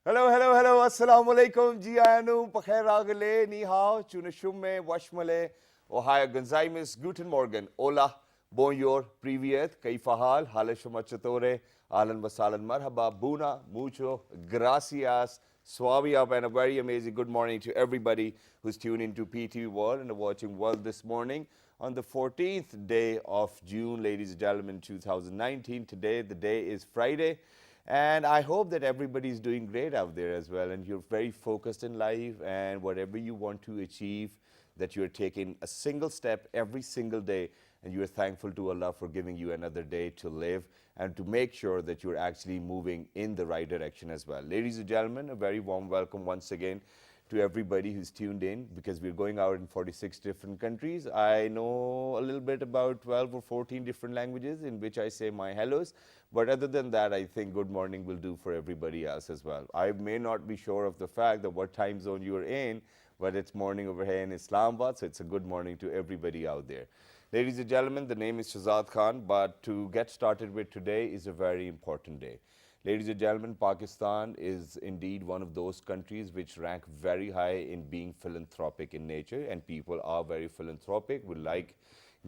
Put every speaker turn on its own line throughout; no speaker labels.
Hello, hello, hello. Assalamu alaikum. Ji ayanu. Pakhair agale. Ni hao. Chunashumme. Washmale. Ohio Gonzaimus. Guten Morgen. Hola. Bonjour. Privyet. Kaifahal. Haleshumachatore. Ahlan wasalan. Marhaba. Buna. Mucho. Gracias. Swabi up and a very amazing good morning to everybody who's tuned into PTV World and watching World this morning on the 14th day of June, ladies and gentlemen, 2019. Today, the day is Friday. And I hope that everybody is doing great out there as well, and you're very focused in life, and whatever you want to achieve, that you're taking a single step every single day, and you're thankful to Allah for giving you another day to live and to make sure that you're actually moving in the right direction as well. Ladies and gentlemen, a very warm welcome once again to everybody who's tuned in, because we're going out in 46 different countries. I know a little bit about 12 or 14 different languages in which I say my hellos, but other than that, I think good morning will do for everybody else as well. I may not be sure of the fact that what time zone you're in, but it's morning over here in Islamabad, so it's a good morning to everybody out there. Ladies and gentlemen, the name is Shahzad Khan, but to get started with today is a very important day. Ladies and gentlemen, Pakistan is indeed one of those countries which rank very high in being philanthropic in nature, and people are very philanthropic. We like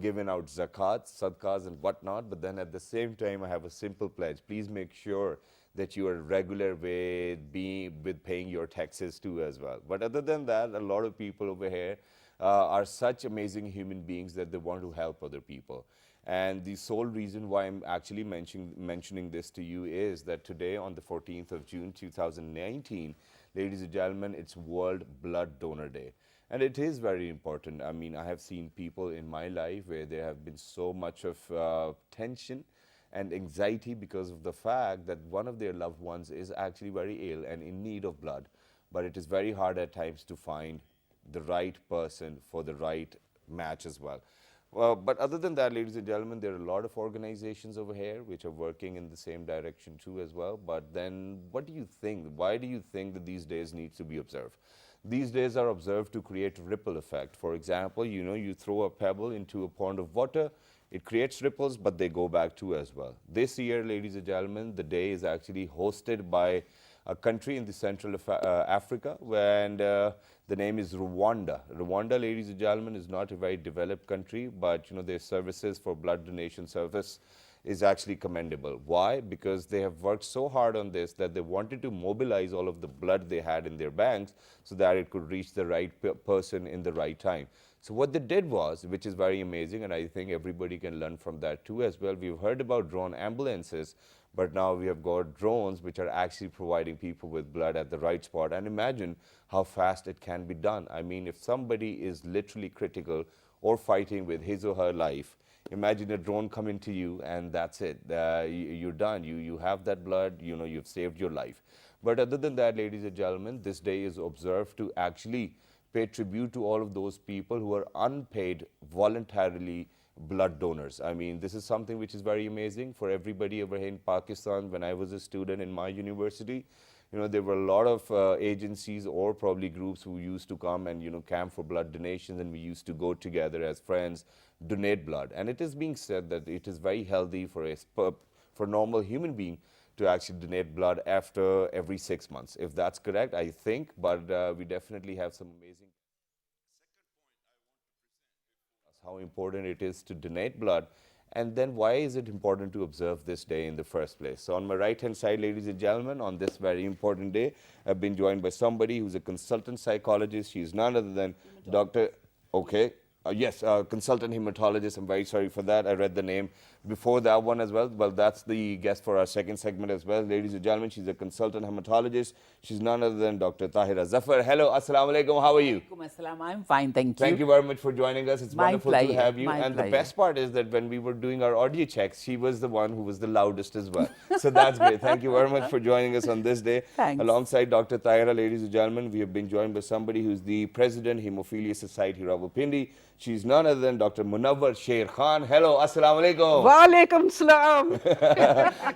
giving out zakats, sadqas and whatnot, but then at the same time I have a simple pledge. Please make sure that you are regular with paying your taxes too as well. But other than that, a lot of people over here are such amazing human beings that they want to help other people. And the sole reason why I'm actually mentioning this to you is that today, on the 14th of June 2019, ladies and gentlemen, it's World Blood Donor Day. And it is very important. I mean, I have seen people in my life where there have been so much of tension and anxiety because of the fact that one of their loved ones is actually very ill and in need of blood. But it is very hard at times to find the right person for the right match as well. But other than that, ladies and gentlemen, there are a lot of organizations over here which are working in the same direction too as well. But then what do you think? Why do you think that these days need to be observed? These days are observed to create a ripple effect. For example, you know, you throw a pebble into a pond of water, it creates ripples, but they go back too as well. This year, ladies and gentlemen, the day is actually hosted by a country in the Central Africa, and the name is Rwanda. Rwanda, ladies and gentlemen, is not a very developed country, but you know, their services for blood donation service is actually commendable. Why? Because they have worked so hard on this that they wanted to mobilize all of the blood they had in their banks so that it could reach the right person in the right time. So what they did was, which is very amazing, and I think everybody can learn from that too as well. We've heard about drone ambulances, but now we have got drones which are actually providing people with blood at the right spot. And imagine how fast it can be done. I mean, if somebody is literally critical or fighting with his or her life, imagine a drone coming to you and that's it. You're done. You have that blood, you know, you've saved your life. But other than that, ladies and gentlemen, this day is observed to actually pay tribute to all of those people who are unpaid voluntarily blood donors. I mean, this is something which is very amazing for everybody over here in Pakistan. When I was a student in my university, you know, there were a lot of agencies or probably groups who used to come and, you know, camp for blood donations, and we used to go together as friends, donate blood. And it is being said that it is very healthy for a normal human being to actually donate blood after every 6 months. If that's correct, I think, but we definitely have some amazing. How important it is to donate blood, and then why is it important to observe this day in the first place. So on my right hand side, ladies and gentlemen, on this very important day, I've been joined by somebody who's a consultant psychologist. She's none other than Dr. Consultant hematologist. I'm very sorry for that. I read the name before that one as well. Well, that's the guest for our second segment as well. Ladies and gentlemen, she's a consultant hematologist. She's none other than Dr. Tahira Zafar. Hello, assalamu alaikum. How are you?
Assalam. I'm fine, thank you.
Thank you very much for joining us. It's wonderful to have you. And
pleasure.
The best part is that when we were doing our audio checks, she was the one who was the loudest as well. So that's great. Thank you very much for joining us on this day.
Thanks.
Alongside Dr. Tahira, ladies and gentlemen, we have been joined by somebody who's the President, Hemophilia Society, Rawalpindi. She's none other than Dr. Munawwar Sher Khan. Hello, assalamu alaikum.
Wa alaikum salam.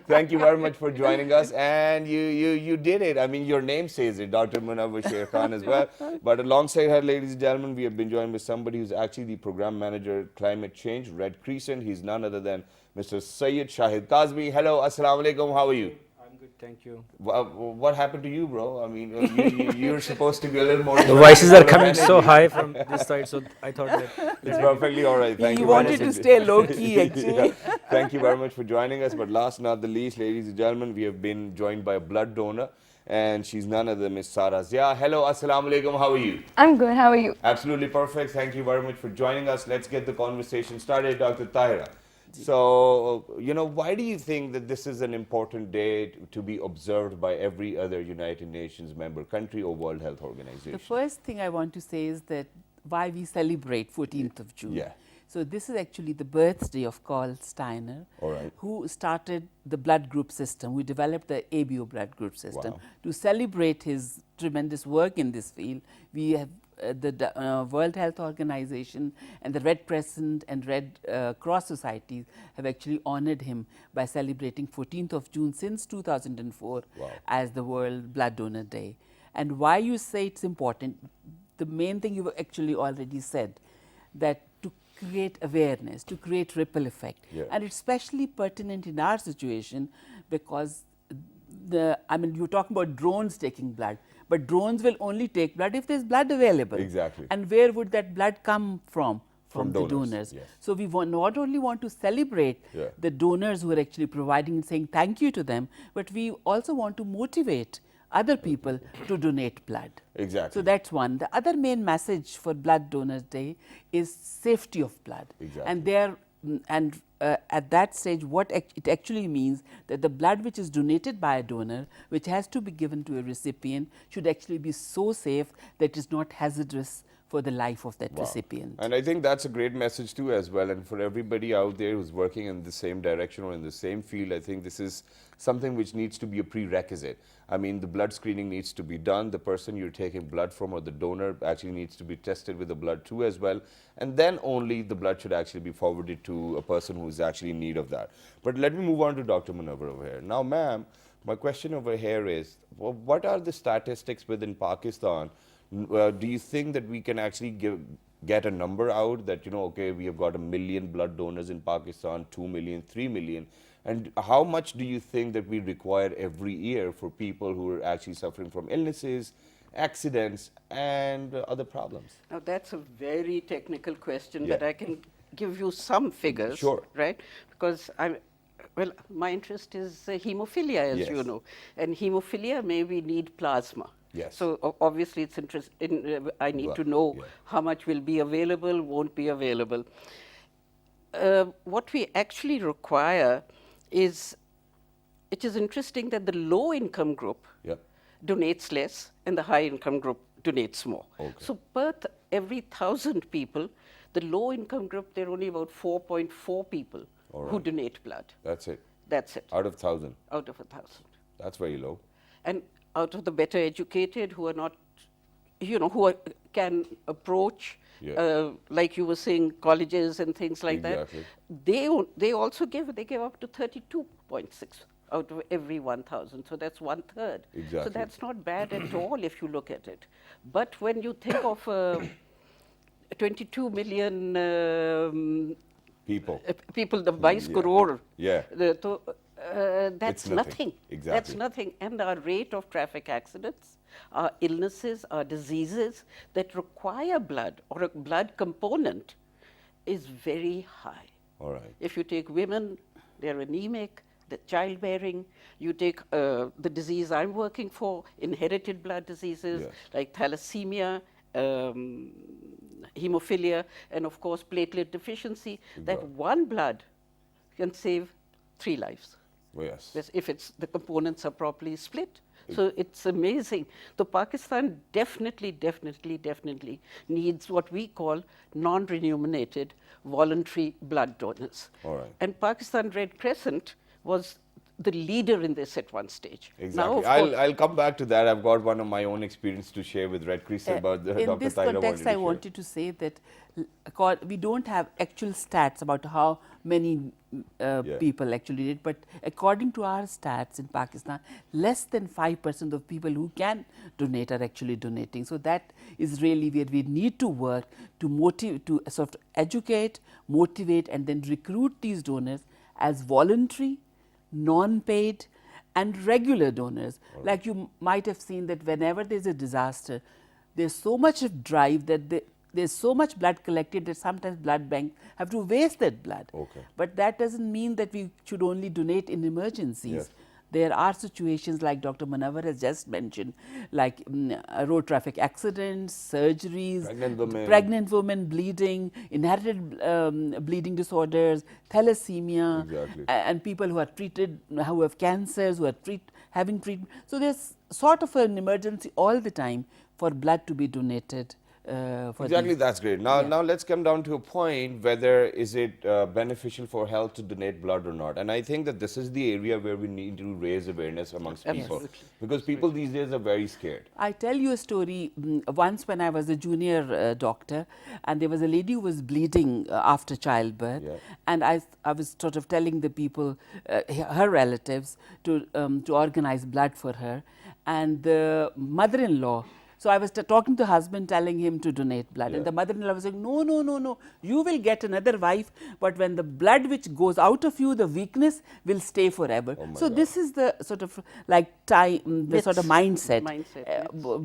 Thank you very much for joining us. And you did it. I mean, your name says it, Dr. Munawwar Sher Khan as well. But alongside her, ladies and gentlemen, we have been joined by somebody who's actually the Program Manager, Climate Change, Red Crescent. He's none other than Mr. Sayyid Shahid Kazmi. Hello, assalamu alaikum. How are you?
I'm good. Thank you.
What happened to you, bro? I mean, you're supposed to be a little more.
The voices are coming so high from this side, so I thought that
It's perfectly all right. Thank
He
you very
wanted
much
to
for
stay low key, actually.
Yeah. Thank you very much for joining us. But last not the least, ladies and gentlemen, we have been joined by a blood donor, and she's none other than Miss Sara Zia. Hello, assalamu alaikum. How are you?
I'm good. How are you?
Absolutely perfect. Thank you very much for joining us. Let's get the conversation started, Dr. Tahira. So, why do you think that this is an important day to be observed by every other United Nations member country or World Health Organization?
The first thing I want to say is that why we celebrate 14th of June.
Yeah.
So this is actually the birthday of Carl Steiner,
All right.
who started the blood group system, who developed the ABO blood group system.
Wow.
To celebrate his tremendous work in this field, we have the World Health Organization and the Red Crescent and Red Cross societies have actually honored him by celebrating 14th of June since 2004
Wow.
as the World Blood Donor Day. And why you say it's important, the main thing you've actually already said, that to create awareness, to create ripple effect.
Yeah.
And it's especially pertinent in our situation because you're talking about drones taking blood, but drones will only take blood if there's blood available.
Exactly.
And where would that blood come from? From the
donors,
donors.
yes.
So we not only want to celebrate the donors who are actually providing and saying thank you to them, but we also want to motivate other people to donate blood.
Exactly.
So that's one. The other main message for Blood Donors Day is safety of blood.
Exactly.
And at that stage, what it actually means that the blood which is donated by a donor, which has to be given to a recipient, should actually be so safe that it is not hazardous for the life of that recipient.
And I think that's a great message too as well. And for everybody out there who's working in the same direction or in the same field, I think this is something which needs to be a prerequisite. I mean, the blood screening needs to be done. The person you're taking blood from or the donor actually needs to be tested with the blood too as well. And then only the blood should actually be forwarded to a person who is actually in need of that. But let me move on to Dr. Munawar over here. Now, ma'am, my question over here is, what are the statistics within Pakistan? Do you think that we can actually get a number out that, okay, we have got 1 million blood donors in Pakistan, 2 million, 3 million, and how much do you think that we require every year for people who are actually suffering from illnesses, accidents, and other problems?
Now, that's a very technical question, but I can give you some figures,
Sure.
right? Because my interest is hemophilia, as you know, and hemophilia we need plasma.
Yes.
So obviously, it's I need to know how much will be available, won't be available. What we actually require is, it is interesting that the low-income group donates less, and the high-income group donates more.
Okay.
So per every 1,000 people, the low-income group, there are only about 4.4 people who donate blood.
That's it.
That's it.
Out of 1,000.
Out of 1,000.
That's very low.
And out of the better educated who are not, can approach, like you were saying, colleges and things like that, they also give up to 32.6 out of every 1,000. So that's 1/3.
Exactly.
So that's not bad at all if you look at it. But when you think of 22 million people, the 22 crore, that's nothing.
Exactly.
That's nothing. And our rate of traffic accidents, our illnesses, our diseases that require blood or a blood component is very high.
All right.
If you take women, they're anemic, the childbearing. You take the disease I'm working for, inherited blood diseases like thalassemia, hemophilia, and of course platelet deficiency. That one blood can save 3 lives.
Yes.
If the components are properly split. So it's amazing. So Pakistan definitely needs what we call non-remunerated voluntary blood donors.
All right.
And Pakistan Red Crescent was the leader in this at one stage.
Exactly.
Now,
I'll come back to that. I've got one of my own experience to share with Red Crescent about the
in
Dr.
this
Tahira
context, I wanted to say that we don't have actual stats about how many people actually did, but according to our stats in Pakistan, less than 5% of people who can donate are actually donating. So that is really where we need to work to sort of educate, motivate, and then recruit these donors as voluntary, non-paid, and regular donors. Like you might have seen that whenever there's a disaster, there's so much of drive that there's so much blood collected that sometimes blood banks have to waste that blood.
Okay.
But that doesn't mean that we should only donate in emergencies.
Yes.
There are situations like Dr. Munawar has just mentioned, like road traffic accidents, surgeries, pregnant women bleeding, inherited bleeding disorders, thalassemia,
Exactly.
and people who are treated, who have cancers, who are having treatment. So there's sort of an emergency all the time for blood to be donated. For
Exactly,
these.
that's great. Now let's come down to a point whether is it beneficial for health to donate blood or not. And I think that this is the area where we need to raise awareness amongst people.
Absolutely.
Because people these days are very scared.
I tell you a story. Once when I was a junior doctor, and there was a lady who was bleeding after childbirth,
Yeah.
and I was sort of telling the people, her relatives, to organize blood for her, and the mother-in-law. So I was talking to the husband, telling him to donate blood, and the mother-in-law was saying, "No, no, no, no. You will get another wife, but when the blood which goes out of you, the weakness will stay forever." So this is the sort of like the sort of mindset,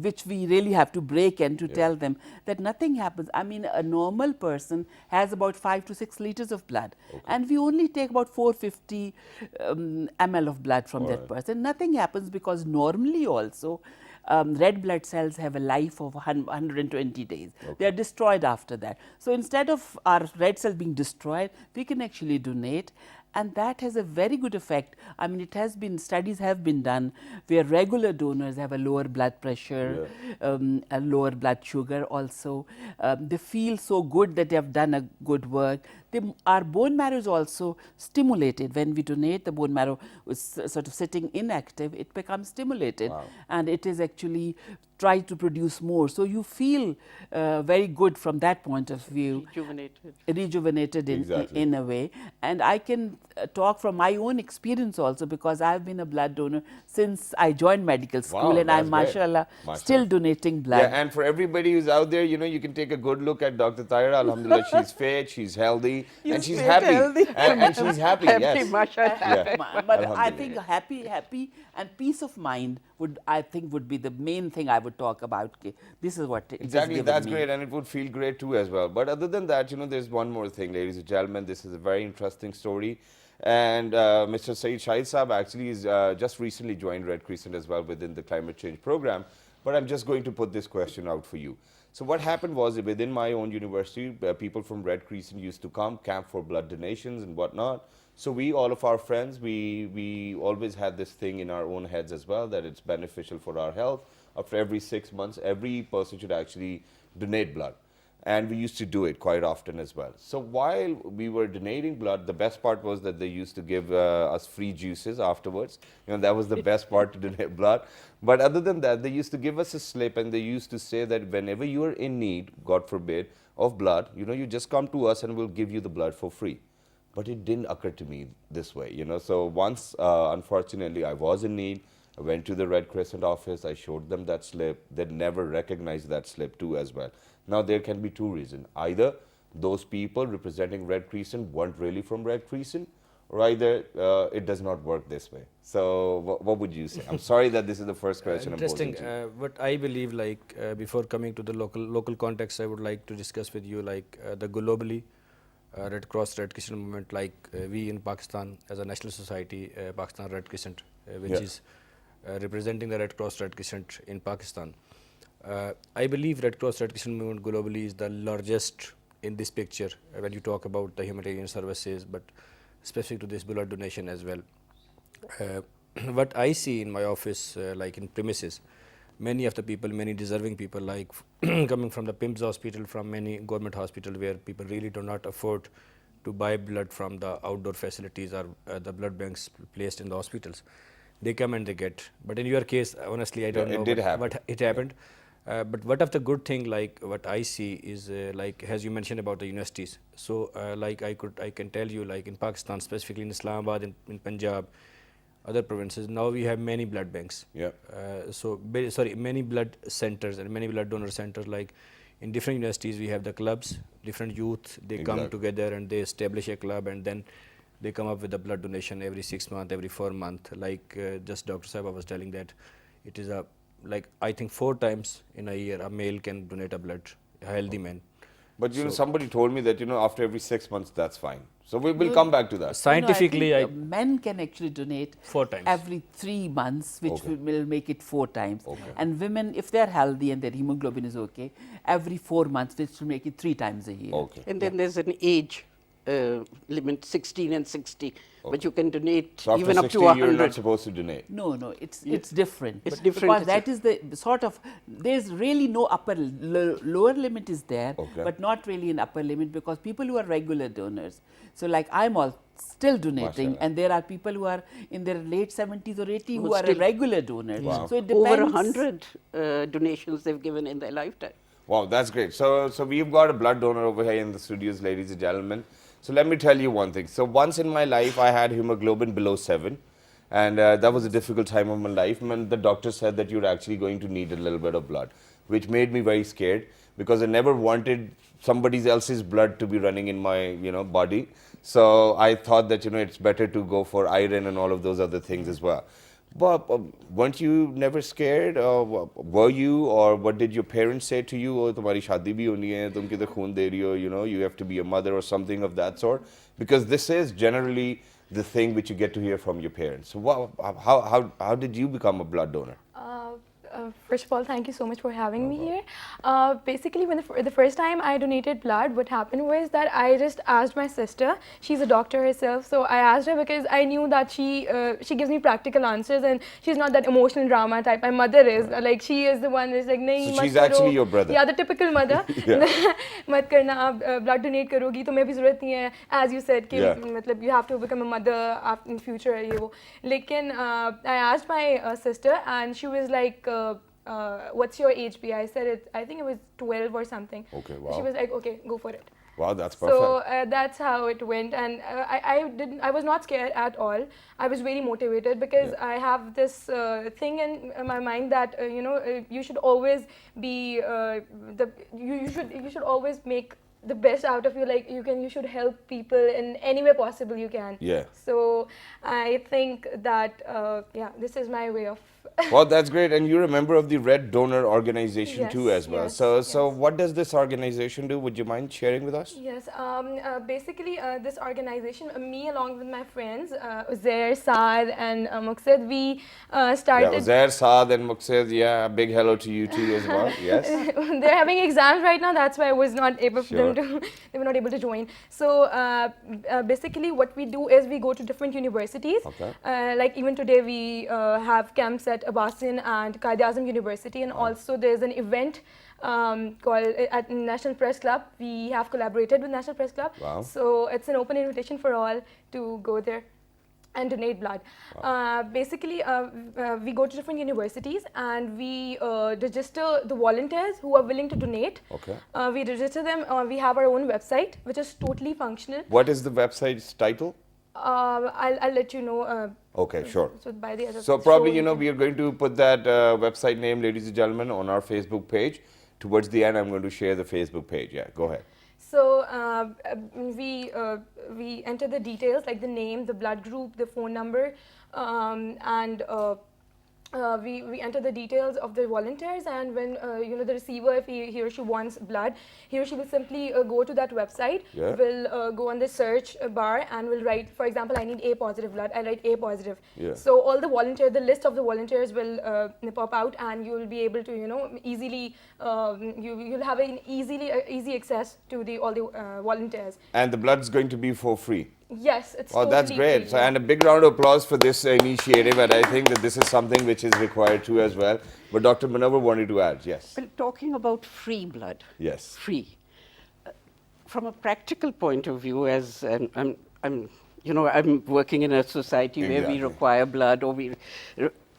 which we really have to break and to tell them that nothing happens. I mean, a normal person has about 5 to 6 liters of blood, and we only take about 450 ml of blood from that person. Nothing happens because normally also red blood cells have a life of 120 days. They are destroyed after that. So instead of our red cells being destroyed, we can actually donate, and that has a very good effect. I mean, it has been, studies have been done where regular donors have a lower blood pressure, a lower blood sugar also. They feel so good that they have done a good work. Our bone marrow is also stimulated. When we donate, the bone marrow is sort of sitting inactive, it becomes stimulated, and it is actually try to produce more. So you feel very good from that point of view. Rejuvenated in a way. And I can talk from my own experience also, because I've been a blood donor since I joined medical school, and I'm, mashallah, still donating blood.
Yeah, and for everybody who's out there, you know, you can take a good look at Dr. Taira. Alhamdulillah, she's fit, she's healthy, and she's happy. And she's happy, yes.
But I think happy and peace of mind would be the main thing I would talk about. This is what it
Exactly,
has given
that's
me.
great, and it would feel great too as well. But other than that, you know, there's one more thing, ladies and gentlemen. This is a very interesting story. And Mr. Saeed Shahid Saab actually is just recently joined Red Crescent as well within the climate change program. But I'm just going to put this question out for you. So what happened was, within my own university, people from Red Crescent used to come, camp for blood donations and whatnot. So we, all of our friends, we always had this thing in our own heads as well, that it's beneficial for our health. After every 6 months, every person should actually donate blood. And we used to do it quite often as well. So while we were donating blood, the best part was that they used to give us free juices afterwards. You know, that was the best part, to donate blood. But other than that, they used to give us a slip, and they used to say that whenever you are in need, God forbid, of blood, you know, you just come to us and we'll give you the blood for free. But it didn't occur to me this way, you know. So once, unfortunately, I was in need. I went to the Red Crescent office, I showed them that slip. They'd never recognized that slip too as well. Now, there can be two reasons. Either those people representing Red Crescent weren't really from Red Crescent, or either it does not work this way. So what would you say? I'm sorry that this is the first question I'm posing
Interesting.
to you.
What I believe, like, before coming to the local context, I would like to discuss with you, like, the globally Red Cross, Red Crescent movement, like we in Pakistan as a national society, Pakistan Red Crescent, which is representing the Red Cross, Red Crescent in Pakistan. I believe Red Cross, Red Crescent movement globally is the largest in this picture when you talk about the humanitarian services, but specific to this blood donation as well. What I see in my office, like in premises, many of the people, many deserving people, like coming from the PIMS hospital, from many government hospital where people really do not afford to buy blood from the outdoor facilities or the blood banks placed in the hospitals. They come and they get. But in your case, honestly, I don't know what it happened. But what of the good thing, like what I see is like, as you mentioned about the universities. So like I can tell you, like in Pakistan, specifically in Islamabad, in Punjab, other provinces, now we have many blood banks. Many blood centers and many blood donor centers. Like in different universities, we have the clubs, different youth, they come together and they establish a club, and then they come up with a blood donation every 6 months, every 4 months. Like just Dr. Sahib was telling that it is like I think 4 times in a year a male can donate a blood, a healthy man.
But somebody told me that after every 6 months that's fine. So we will come back to that.
Scientifically,
no, I think men can actually donate
4 times
every 3 months, which will make it 4 times.
Okay.
And women, if they're healthy and their hemoglobin is okay, every 4 months, which will make it 3 times a year.
Okay.
And then there's an age limit, 16 and 60, but you can donate
So after
even
60,
up to 100.
you're not supposed to donate.
No, it's different.
It's different,
Because
it's
that is the sort of, there's really no lower limit is there,
Okay.
but not really an upper limit, because people who are regular donors, so like I'm all still donating,
Mashallah.
and there are people who are in their late 70s or 80s who are a
still-
regular donor.
Wow.
So it depends.
Over 100 donations they've given in their lifetime.
Wow, that's great. So we've got a blood donor over here in the studios, ladies and gentlemen. So let me tell you one thing. So once in my life, I had hemoglobin below 7. And that was a difficult time of my life. And the doctor said that you're actually going to need a little bit of blood, which made me very scared because I never wanted somebody else's blood to be running in my body. So I thought that it's better to go for iron and all of those other things as well. But weren't you never scared? Were you, or what did your parents say to you? Oh, तुम्हारी शादी भी होनी है, तुम किधर खून दे रही हो? You have to be a mother or something of that sort. Because this is generally the thing which you get to hear from your parents. So how did you become a blood donor?
First of all, thank you so much for having me here. Basically, when the first time I donated blood, what happened was that I just asked my sister. She's a doctor herself, so I asked her because I knew that she gives me practical answers, and she's not that emotional drama type. My mother is like, she is the one who's like, nahi,
So
mat
she's
karo.
actually your brother.
Yeah, the typical mother. mat karna, aap blood donate karogi, to main bhi zarurat nahi hai. As you said, कि मतलब you have to become a mother in future. ये वो. लेकिन I asked my sister, and she was like, what's your HB? I said I think it was 12 or something.
Okay, wow.
She was like, okay, go for it.
Wow, that's perfect.
So that's how it went, and I was not scared at all. I was very motivated because I have this thing in my mind that you should always be you should always make the best out of you. Like you should help people in any way possible you can.
Yeah.
So I think that this is my way of.
Well, that's great. And you're a member of the Red Donor Organization too as well.
Yes,
So what does this organization do? Would you mind sharing with us?
Yes, basically this organization, me along with my friends, Uzair, Saad and Maqsad, we started.
Yeah, Uzair, Saad and Muqsid, yeah, big hello to you too as well. Yes.
They're having exams right now, that's why I was not able for them to, they were not able to join. So basically what we do is we go to different universities.
Okay.
Like even today we have camps at Abbasin and Qaid-e-Azam University, and also there's an event called at National Press Club. We have collaborated with National Press Club.
Wow.
So it's an open invitation for all to go there and donate blood.
Wow.
Basically, we go to different universities and we register the volunteers who are willing to donate.
Okay.
We register them. We have our own website, which is totally functional.
What is the website's title?
I'll let you know.
Okay, sure.
So by the other.
So probably, we are going to put that website name, ladies and gentlemen, on our Facebook page. Towards the end, I'm going to share the Facebook page. Yeah, go ahead.
So we enter the details like the name, the blood group, the phone number, and we enter the details of the volunteers, and when the receiver, if he or she wants blood, he or she will simply go to that website, will go on the search bar and will write, for example, I need A positive blood, I write A positive. So all the volunteers, the list of the volunteers will pop out, and you will be able to easily you'll have an easy access to all the volunteers.
And the blood's going to be for free.
Yes, it's
Oh, that's
totally
great.
free,
So, and a big round of applause for this initiative, and I think that this is something which is required too as well. But Dr. Munawar wanted to add, yes.
Well, talking about free blood.
Yes.
Free. From a practical point of view, as I'm working in a society where we require blood, or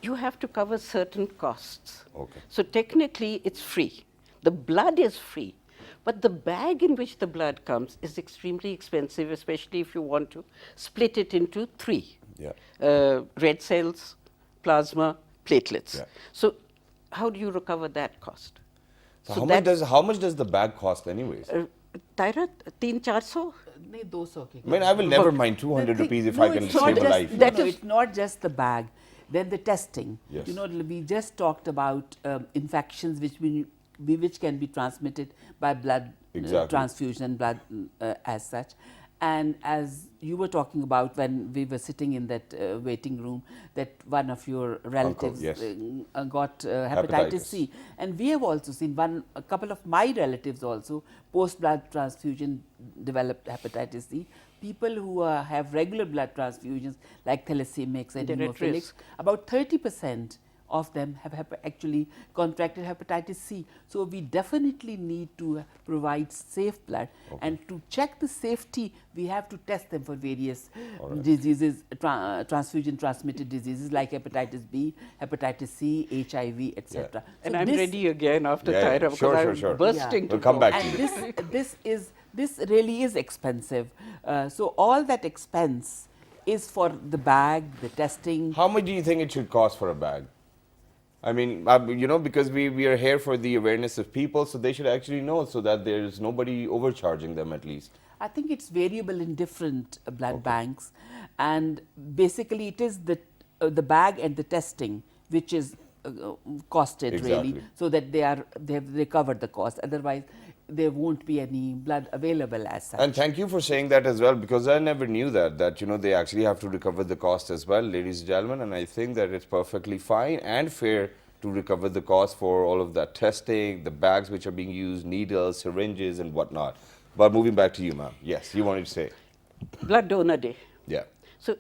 you have to cover certain costs.
Okay.
So technically, it's free. The blood is free. But the bag in which the blood comes is extremely expensive, especially if you want to split it into 3.
Yeah.
Red cells, plasma, platelets.
Yeah.
So how do you recover that cost?
So how much does the bag cost anyways?
Tyra, 300-400?
नहीं 200 के
I mean, I will never mind 200 rupees if I can save a life.
It's not just the bag. Then the testing.
Yes.
You know, we just talked about infections which can be transmitted by blood transfusion, blood as such. And as you were talking about when we were sitting in that waiting room, that one of your relatives got hepatitis C. And we have also seen a couple of my relatives also, post-blood transfusion, developed hepatitis C. People who have regular blood transfusions, like thalassemics and hemophilics, about 30% of them have actually contracted hepatitis C. So we definitely need to provide safe blood. And to check the safety, we have to test them for various diseases, transfusion transmitted diseases like hepatitis B, hepatitis C, HIV, etc.
And I'm ready again after Tyra because I'm bursting to
We'll come back to
you. This really is expensive. So all that expense is for the bag, the testing.
How much do you think it should cost for a bag? I mean, you know, because we are here for the awareness of people, so they should actually know so that there's nobody overcharging them at least.
I think it's variable in different blood banks, and basically it is the bag and the testing which is costed really, so that they have recovered the cost. Otherwise, there won't be any blood available as such.
And thank you for saying that as well, because I never knew that you know, they actually have to recover the cost as well, ladies and gentlemen, and I think that it's perfectly fine and fair to recover the cost for all of that testing, the bags which are being used, needles, syringes and whatnot. But moving back to you, ma'am. Yes, you wanted to say.
Blood Donor Day.
Yeah.
So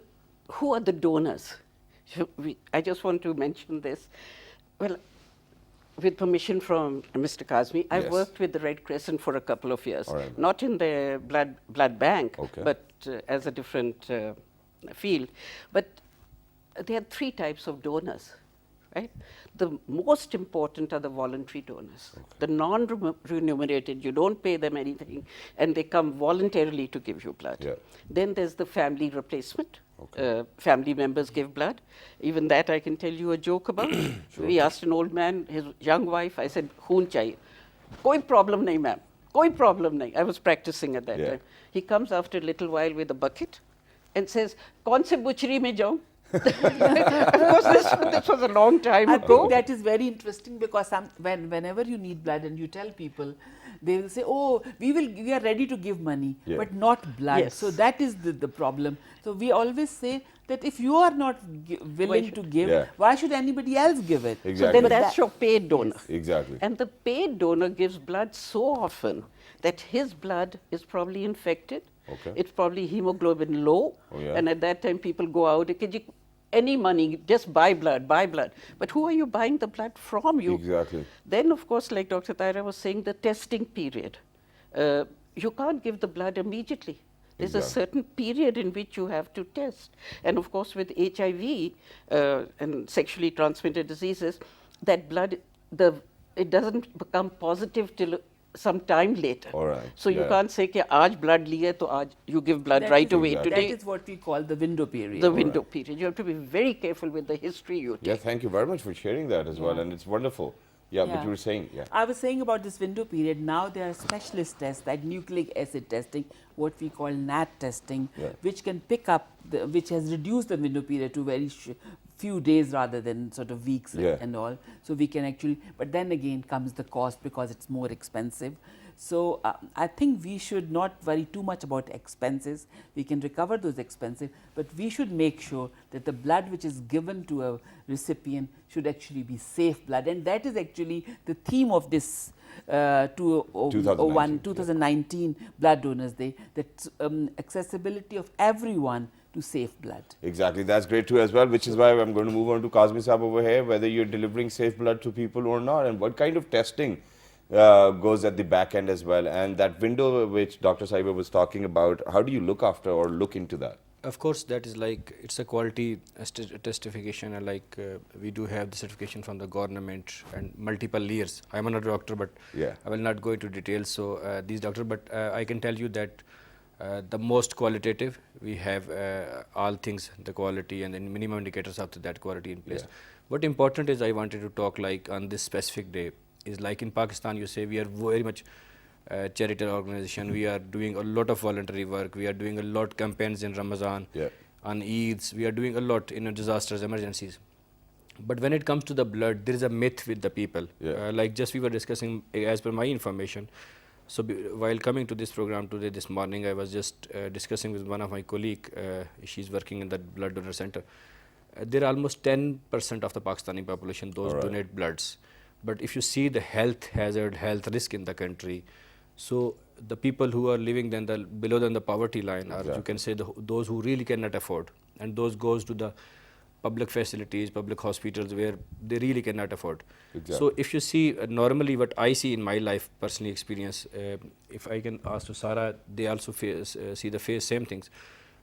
who are the donors? I just want to mention this. Well, with permission from Mr. Kazmi, I've worked with the Red Crescent for a couple of years, not in the blood bank, but as a different field. But there are 3 types of donors, right? The most important are the voluntary donors, the non-remunerated, you don't pay them anything, and they come voluntarily to give you blood. Then there's the family replacement. Family members give blood. Even that I can tell you a joke about. We asked an old man, his young wife, I said, "Khoon chahiye?" "Koi problem nahi, ma'am. Koi problem nahi." I was practicing at that time. He comes after a little while with a bucket and says, "Kaun se butchery mein jaun?" Of course, this was a long time ago.
I think that is very interesting because whenever you need blood and you tell people, they will say, "Oh, we are ready to give money, but not blood." So that is the problem. So we always say that if you are not willing to give, why should anybody else give it?
So then that's your paid donor.
Exactly.
And the paid donor gives blood so often that his blood is probably infected. It's probably hemoglobin low. And at that time people go out, any money, just buy blood, buy blood. But who are you buying the blood from? Then, of course, like Dr. Tyra was saying, the testing period. You can't give the blood immediately. There's a certain period in which you have to test. And of course, with HIV and sexually transmitted diseases, that blood, it doesn't become positive till some time later. So you can't say, "Ki aaj blood liye, to aaj you give blood right away today."
That is what we call the window period.
The window period. You have to be very careful with the history you take.
Yeah, thank you very much for sharing that as well, and it's wonderful. But you were saying,
I was saying about this window period. Now there are specialist tests like nucleic acid testing, what we call NAT testing, which can pick up, which has reduced the window period to very few days rather than sort of weeks and all. So we can actually, but then again comes the cost because it's more expensive. So I think we should not worry too much about expenses. We can recover those expenses, but we should make sure that the blood which is given to a recipient should actually be safe blood. And that is actually the theme of this 2019 Blood Donors Day, that accessibility of everyone to safe blood.
Exactly, that's great too as well, which is why I'm going to move on to Kazmi Saab over here, whether you're delivering safe blood to people or not, and what kind of testing goes at the back end as well. And that window which Dr. Saiba was talking about, how do you look after or look into that?
Of course, that is like, it's a quality testification, and like we do have the certification from the government and multiple layers. I'm not a doctor, but I will not go into details. So these doctors, but I can tell you that the most qualitative, we have all things, the quality and then minimum indicators of that quality in place. What important is, I wanted to talk like on this specific day, is like in Pakistan, you say we are very much charitable organization. We are doing a lot of voluntary work. We are doing a lot campaigns in Ramadan, on Eids. We are doing a lot in disasters, emergencies. But when it comes to the blood, there is a myth with the people. Like just we were discussing, as per my information. So while coming to this program today, this morning, I was just discussing with one of my colleague. She's working in the blood donor center. There are almost 10% of the Pakistani population, those donate bloods. But if you see the health hazard, health risk in the country, so the people who are living below than the poverty line, or you can say those who really cannot afford, and those goes to the public facilities, public hospitals where they really cannot afford. So if you see normally what I see in my life, personally experience, if I can ask to Sarah, they also see the same things.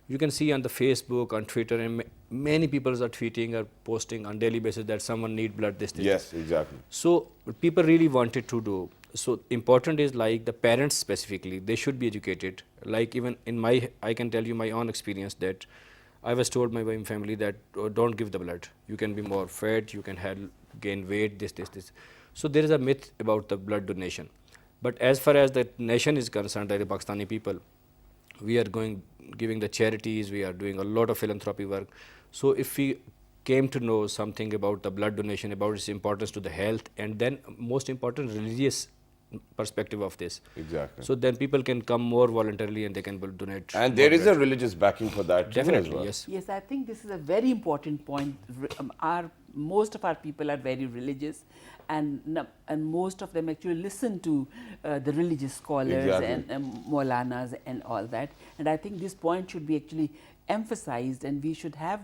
You can see on the Facebook, on Twitter, and many people are tweeting or posting on daily basis that someone need blood, this.
Yes, exactly.
So people really wanted to do. So important is like the parents specifically, they should be educated. Like even in I can tell you my own experience that I was told by my family that don't give the blood. You can be more fat, you can gain weight, this. So there is a myth about the blood donation. But as far as the nation is concerned, like the Pakistani people, we are giving the charities, we are doing a lot of philanthropy work. So if we came to know something about the blood donation, about its importance to the health, and then most important, religious perspective of this.
Exactly.
So then people can come more voluntarily and they can donate.
And there is a religious backing for that too.
Definitely,
as well.
yes.
Yes, I think this is a very important point. Most of our people are very religious, and most of them actually listen to the religious scholars and Maulanas and all that. And I think this point should be actually emphasized, and we should have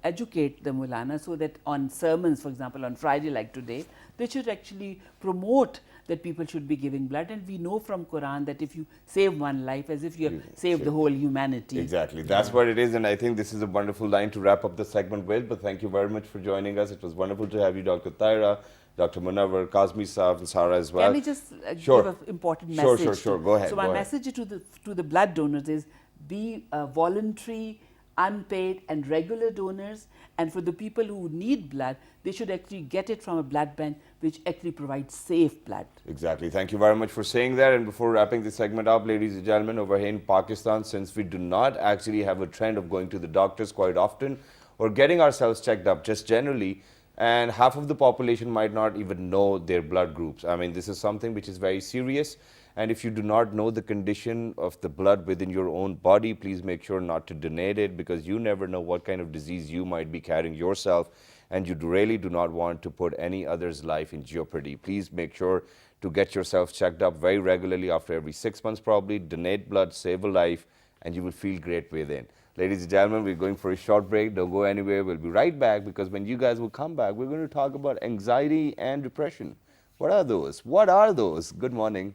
educate the Maulana so that on sermons, for example, on Friday like today, they should actually promote that people should be giving blood. And we know from Quran that if you save one life, as if you have saved the whole humanity.
Exactly. That's what it is. And I think this is a wonderful line to wrap up the segment with. But thank you very much for joining us. It was wonderful to have you, Dr. Taira, Dr. Munawar, Kazmi Saab, and Sarah as well.
Can we just give an important message?
Sure. Go ahead.
So my message to the blood donors is be voluntary, unpaid and regular donors, and for the people who need blood, they should actually get it from a blood bank which actually provides safe blood.
Exactly. Thank you very much for saying that. And before wrapping this segment up, ladies and gentlemen, over here in Pakistan, since we do not actually have a trend of going to the doctors quite often or getting ourselves checked up just generally, and half of the population might not even know their blood groups. I mean, this is something which is very serious. And if you do not know the condition of the blood within your own body, please make sure not to donate it, because you never know what kind of disease you might be carrying yourself, and you really do not want to put any other's life in jeopardy. Please make sure to get yourself checked up very regularly, after every 6 months probably. Donate blood, save a life, and you will feel great within. Ladies and gentlemen, we're going for a short break. Don't go anywhere. We'll be right back, because when you guys will come back, we're going to talk about anxiety and depression. What are those? What are those? Good morning.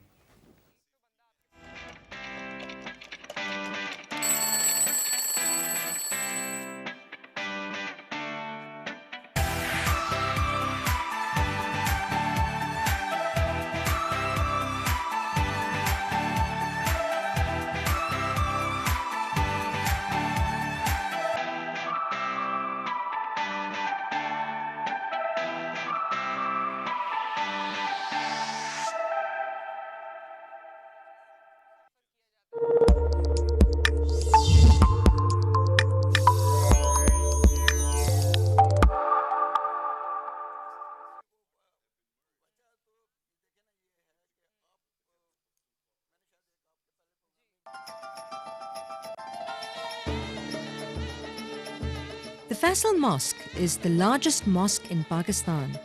The Faisal Mosque is the largest mosque in Pakistan.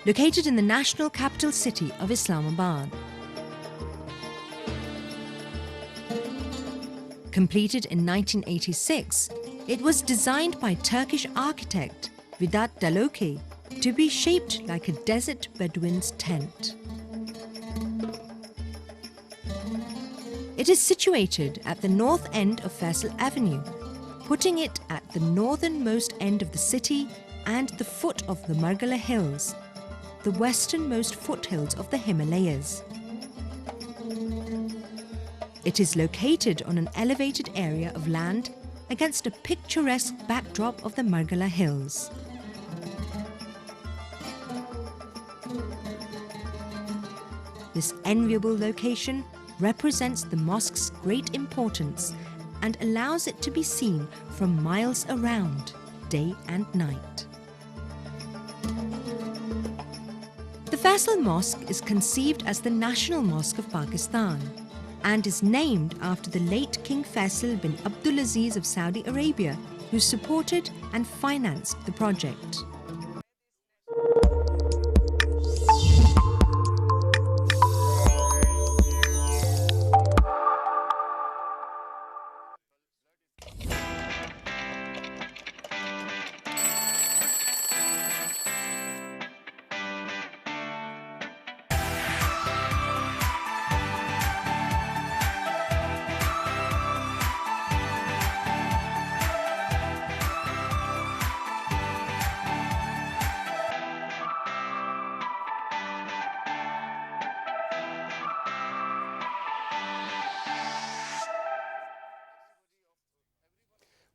Located in the national capital city of Islamabad. Completed in 1986, it was designed by Turkish architect Vedat Daloke to be shaped like a desert Bedouin's tent. It is situated at the north end of Faisal Avenue, putting it at the northernmost end of the city and the foot of the Margala Hills, the westernmost foothills of the Himalayas. It is located on an elevated area of land against a picturesque backdrop of the Margala Hills. This enviable location represents the mosque's great importance and allows it to be seen from miles around, day and night. The Faisal Mosque is conceived as the national mosque of Pakistan and is named after the late King Faisal bin Abdulaziz of Saudi Arabia, who supported and financed the project.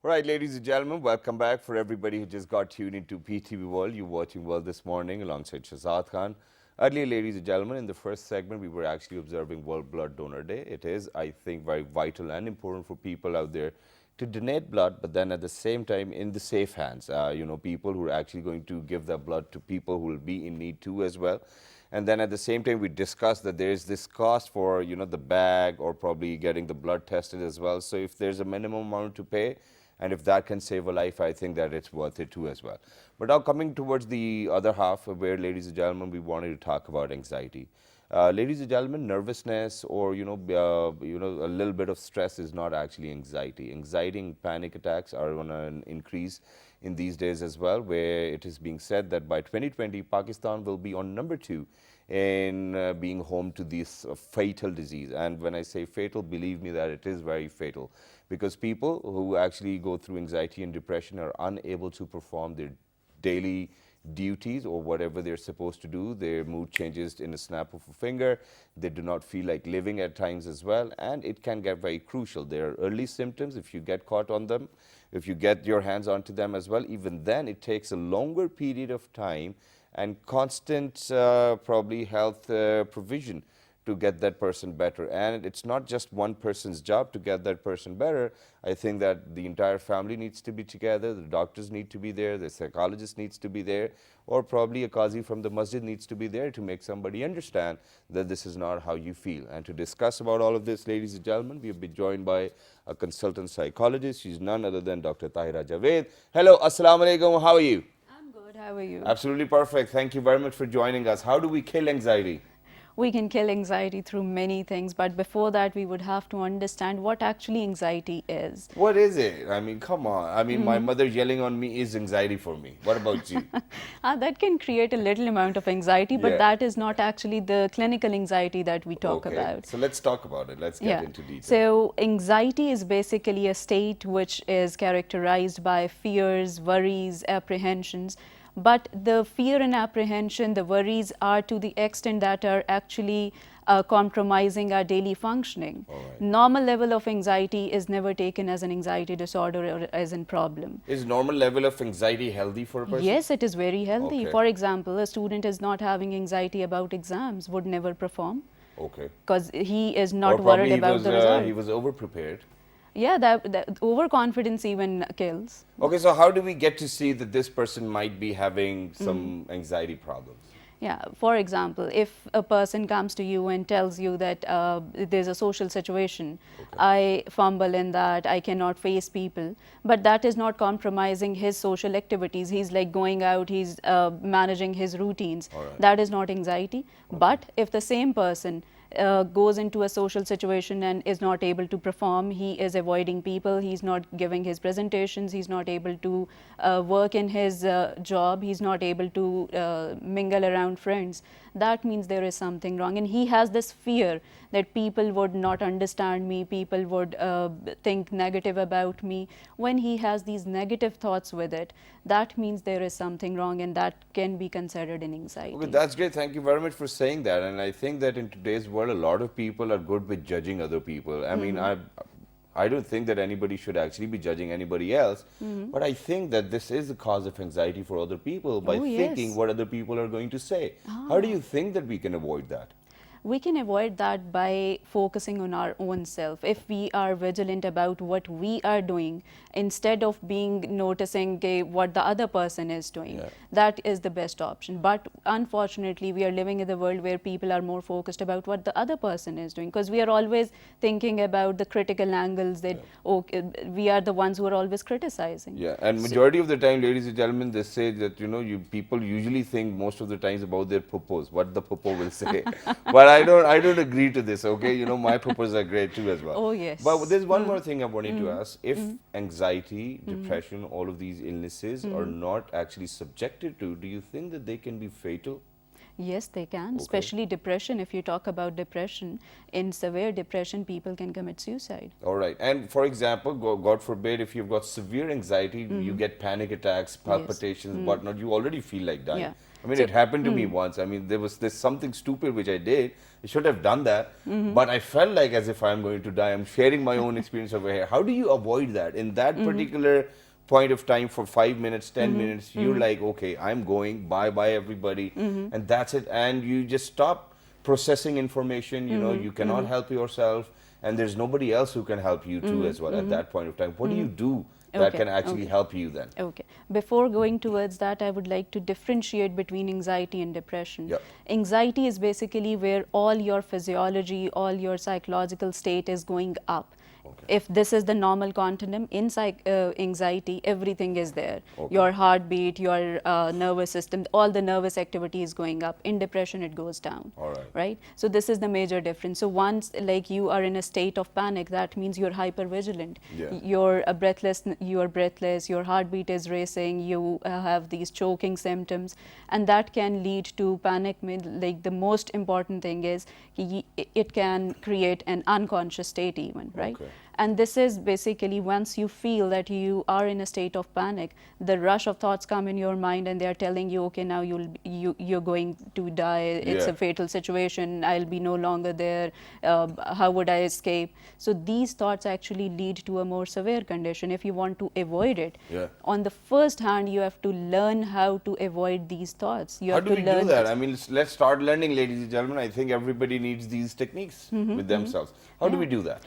All right, ladies and gentlemen, welcome back. For everybody who just got tuned into PTV World, you're watching World this morning alongside Shahzad Khan. Earlier, ladies and gentlemen, in the first segment, we were actually observing World Blood Donor Day. It is, I think, very vital and important for people out there to donate blood, but then at the same time, in the safe hands. People who are actually going to give their blood to people who will be in need too as well. And then at the same time, we discussed that there is this cost for, the bag or probably getting the blood tested as well. So if there's a minimum amount to pay, and if that can save a life, I think that it's worth it too as well. But now coming towards the other half, where, ladies and gentlemen, we wanted to talk about anxiety. Ladies and gentlemen, nervousness or a little bit of stress is not actually anxiety. Anxiety and panic attacks are on an increase in these days as well, where it is being said that by 2020, Pakistan will be on number 2 in being home to this fatal disease. And when I say fatal, believe me that it is very fatal, because people who actually go through anxiety and depression are unable to perform their daily duties or whatever they're supposed to do. Their mood changes in a snap of a finger. They do not feel like living at times as well, and it can get very crucial. There are early symptoms if you get caught on them, if you get your hands onto them as well. Even then, it takes a longer period of time and constant probably health provision to get that person better. And it's not just one person's job to get that person better. I think that the entire family needs to be together, the doctors need to be there, the psychologist needs to be there, or probably a qazi from the masjid needs to be there to make somebody understand that this is not how you feel. And to discuss about all of this, ladies and gentlemen, we have been joined by a consultant psychologist. She's none other than Dr. Tahira Javed. Hello, assalamu alaikum, how are you?
I'm good, how are you?
Absolutely perfect. Thank you very much for joining us. How do we kill anxiety?
We can kill anxiety through many things, but before that we would have to understand what actually anxiety is.
What is it? I mean, come on. I mean, my mother yelling on me is anxiety for me. What about you?
That can create a little amount of anxiety, but
Yeah.
that is not actually the clinical anxiety that we talk
Okay.
about.
So let's talk about it. Let's get into detail.
So anxiety is basically a state which is characterized by fears, worries, apprehensions. But the fear and apprehension, the worries are to the extent that are actually compromising our daily functioning.
Alright.
Normal level of anxiety is never taken as an anxiety disorder or as a problem.
Is normal level of anxiety healthy for a person?
Yes, it is very healthy.
Okay.
For example, a student is not having anxiety about exams, would never perform
Okay.
because he is
Or
not
probably
worried about the
he
result.
was over-prepared.
Yeah, that overconfidence even kills.
Okay, so how do we get to see that this person might be having some anxiety problems?
Yeah, for example, if a person comes to you and tells you that there's a social situation, I fumble in that, I cannot face people, but that is not compromising his social activities. He's like going out, he's managing his routines.
Alright.
That is not anxiety. But if the same person goes into a social situation and is not able to perform, he is avoiding people, he's not giving his presentations, he's not able to work in his job, he's not able to mingle around friends, that means there is something wrong. And he has this fear that people would not understand me, people would think negative about me. When he has these negative thoughts with it, that means there is something wrong, and that can be considered an anxiety.
Okay, that's great. Thank you very much for saying that. And I think that in today's world, a lot of people are good with judging other people. I mean, I don't think that anybody should actually be judging anybody else, but I think that this is the cause of anxiety for other people by
Oh, yes.
thinking what other people are going to say. How do you think that we can avoid that?
We can avoid that by focusing on our own self. If we are vigilant about what we are doing, instead of being noticing what the other person is doing, that is the best option. But unfortunately, we are living in the world where people are more focused about what the other person is doing, because we are always thinking about the critical angles that we are the ones who are always criticizing.
Yeah, and majority of the time, ladies and gentlemen, they say that, you know, people usually think most of the times about their purpose, what the purpose will say. But I don't agree to this, okay? You know, my purpose are great too as well.
Oh, yes.
But there's one more thing I wanted to ask. If anxiety, depression, all of these illnesses are not actually subjected to, do you think that they can be fatal?
Yes, they can, especially depression. If you talk about depression, in severe depression, people can commit suicide.
All right. And for example, God forbid, if you've got severe anxiety, you get panic attacks, palpitations, whatnot, you already feel like dying.
Yeah.
I mean, it happened to me once. I mean, there's something stupid which I did. I should have done that, but I felt like as if I'm going to die. I'm sharing my own experience over here. How do you avoid that? In that particular point of time, for 5 minutes, 10 minutes, you're like, okay, I'm going, bye everybody, and that's it. And you just stop processing information, you know, you cannot help yourself, and there's nobody else who can help you too as well at that point of time. What do you do that can actually help you then?
Okay. Before going towards that, I would like to differentiate between anxiety and depression.
Yep.
Anxiety is basically where all your physiology, all your psychological state is going up. If this is the normal continuum, in anxiety, everything is there. Your heartbeat, your nervous system, all the nervous activity is going up. In depression, it goes down.
All right.
Right? So this is the major difference. So once like you are in a state of panic, that means you're hypervigilant. You're breathless, your heartbeat is racing, you have these choking symptoms, and that can lead to panic. Like the most important thing is it can create an unconscious state even, right? And this is basically once you feel that you are in a state of panic, the rush of thoughts come in your mind and they are telling you, okay, now you're going to die. It's a fatal situation. I'll be no longer there. How would I escape? So these thoughts actually lead to a more severe condition. If you want to avoid it, on the first hand, you have to learn how to avoid these thoughts. You
How
have
do
to
we
learn
do that? I mean, let's start learning, ladies and gentlemen. I think everybody needs these techniques with themselves. How do we do that?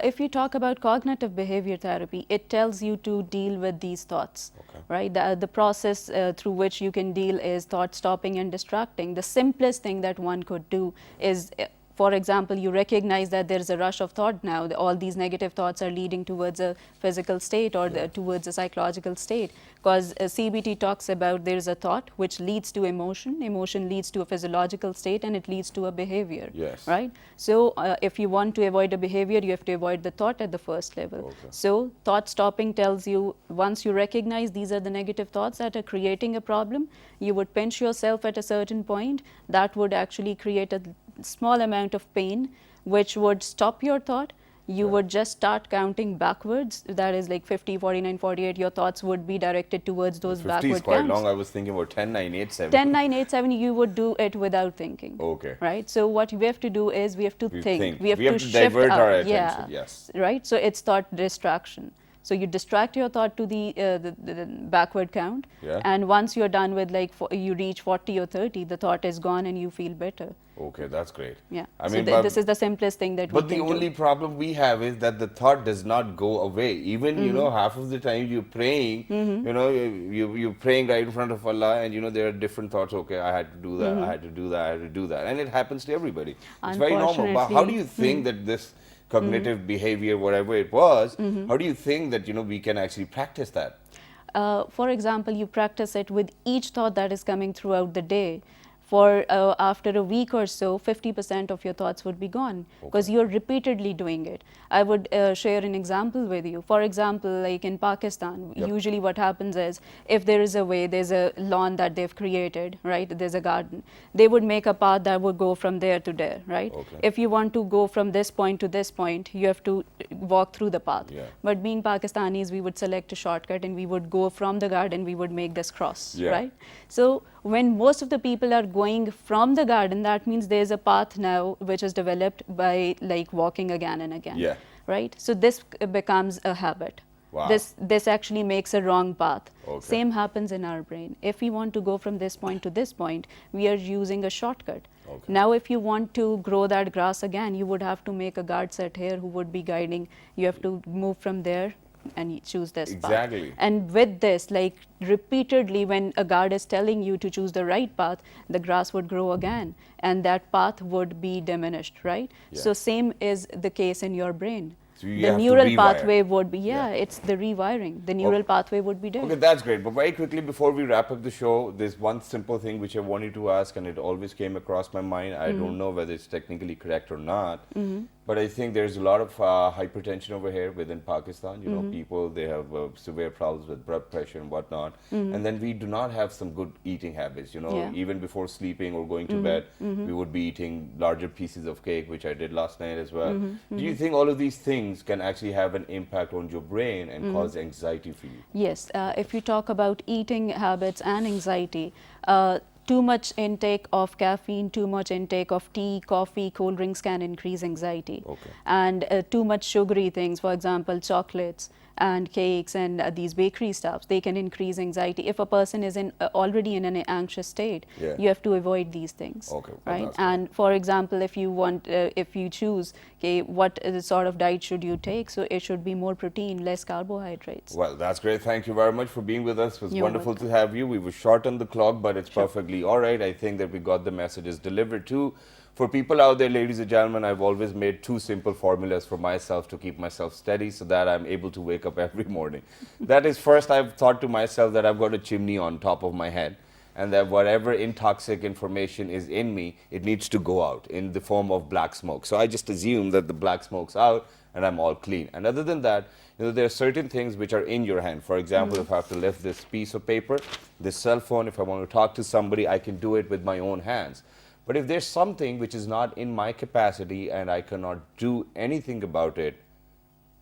If you talk about cognitive behavior therapy, it tells you to deal with these thoughts, right? The process through which you can deal is thought stopping and distracting. The simplest thing that one could do is, for example, you recognize that there is a rush of thought now. All these negative thoughts are leading towards a physical state or towards a psychological state. Because CBT talks about there is a thought which leads to emotion. Emotion leads to a physiological state and it leads to a behavior. Right? So if you want to avoid a behavior, you have to avoid the thought at the first level. So thought stopping tells you, once you recognize these are the negative thoughts that are creating a problem, you would pinch yourself at a certain point. That would actually create a small amount of pain, which would stop your thought. You would just start counting backwards. That is like 50, 49, 48. Your thoughts would be directed towards those
50
backward
is quite
counts.
long. I was thinking about 10, 9, 8, 7.
10, 9, 8, 7, you would do it without thinking. Right? So what we have to do is we have to think. We have to shift
divert our
up.
attention.
Right? So it's thought distraction. So you distract your thought to the backward count, and once you're done with you reach 40 or 30, the thought is gone and you feel better.
Okay, that's great.
Yeah.
I
so
mean,
this is the simplest thing that we can do.
But the only problem we have is that the thought does not go away. Even, you know, half of the time you're praying, you know, you're praying right in front of Allah, and, you know, there are different thoughts. Okay, I had to do that, I had to do that, I had to do that. And it happens to everybody. It's very normal. But how do you think that this cognitive behavior, whatever it was, how do you think that, you know, we can actually practice that?
For example, you practice it with each thought that is coming throughout the day. For after a week or so, 50% of your thoughts would be gone because you're repeatedly doing it. I would share an example with you. For example, like in Pakistan, usually what happens is if there is a way, there's a lawn that they've created, right? There's a garden. They would make a path that would go from there to there, right? If you want to go from this point to this point, you have to walk through the path. But being Pakistanis, we would select a shortcut and we would go from the garden, we would make this cross, right? So when most of the people are going from the garden, that means there's a path now which is developed by like walking again and again, right? So this becomes a habit,
Wow.
This actually makes a wrong path.
Okay.
Same happens in our brain. If we want to go from this point to this point, we are using a shortcut.
Okay.
Now, if you want to grow that grass again, you would have to make a guard set here who would be guiding. You have to move from there and you choose this
Exactly.
path. And with this, like repeatedly, when a guard is telling you to choose the right path, the grass would grow again, and that path would be diminished, right?
Yeah.
So same is the case in your brain.
So you
The
have to
neural
rewire.
pathway would be, it's the rewiring. The neural pathway would be dead.
Okay, that's great. But very quickly, before we wrap up the show, there's one simple thing which I wanted to ask, and it always came across my mind. I don't know whether it's technically correct or not, but I think there's a lot of hypertension over here within Pakistan. You know, people, they have severe problems with blood pressure and whatnot. And then we do not have some good eating habits. You know,
Yeah.
even before sleeping or going to bed, we would be eating larger pieces of cake, which I did last night as well. Do you think all of these things can actually have an impact on your brain and cause anxiety for you?
Yes, if you talk about eating habits and anxiety, too much intake of caffeine, too much intake of tea, coffee, cold drinks can increase anxiety.
Okay.
And too much sugary things, for example, chocolates and cakes and these bakery stuffs, they can increase anxiety. If a person is already in an anxious state,
Yeah.
you have to avoid these things.
Okay, well,
right?
that's good.
And for example, if you want, if you choose, okay, what sort of diet should you take? So it should be more protein, less carbohydrates.
Well, that's great. Thank you very much for being with us. It was
You're
wonderful
welcome.
to have you. We were short on the clock, but it's perfectly all right. I think that we got the messages delivered too. For people out there, ladies and gentlemen, I've always made two simple formulas for myself to keep myself steady so that I'm able to wake up every morning. That is, first, I've thought to myself that I've got a chimney on top of my head, and that whatever intoxic information is in me, it needs to go out in the form of black smoke. So I just assume that the black smoke's out and I'm all clean. And other than that, you know, there are certain things which are in your hand. For example, if I have to lift this piece of paper, this cell phone, if I want to talk to somebody, I can do it with my own hands. But if there's something which is not in my capacity and I cannot do anything about it,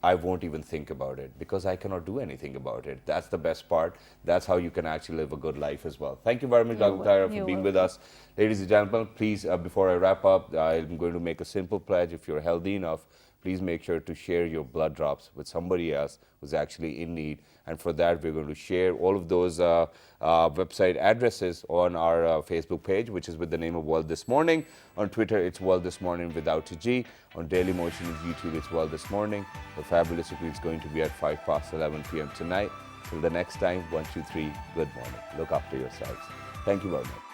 I won't even think about it because I cannot do anything about it. That's the best part. That's how you can actually live a good life as well. Thank you very much, Dr. Tyra, for
You're
being with us. Ladies and gentlemen, please, before I wrap up, I'm going to make a simple pledge. If you're healthy enough, please make sure to share your blood drops with somebody else who's actually in need. And for that, we're going to share all of those website addresses on our Facebook page, which is with the name of World This Morning. On Twitter, it's World This Morning without a G. On Daily Motion and YouTube, it's World This Morning. The fabulous week is going to be at 11 p.m. tonight. Till the next time, 1, 2, 3, good morning. Look after yourselves. Thank you very much.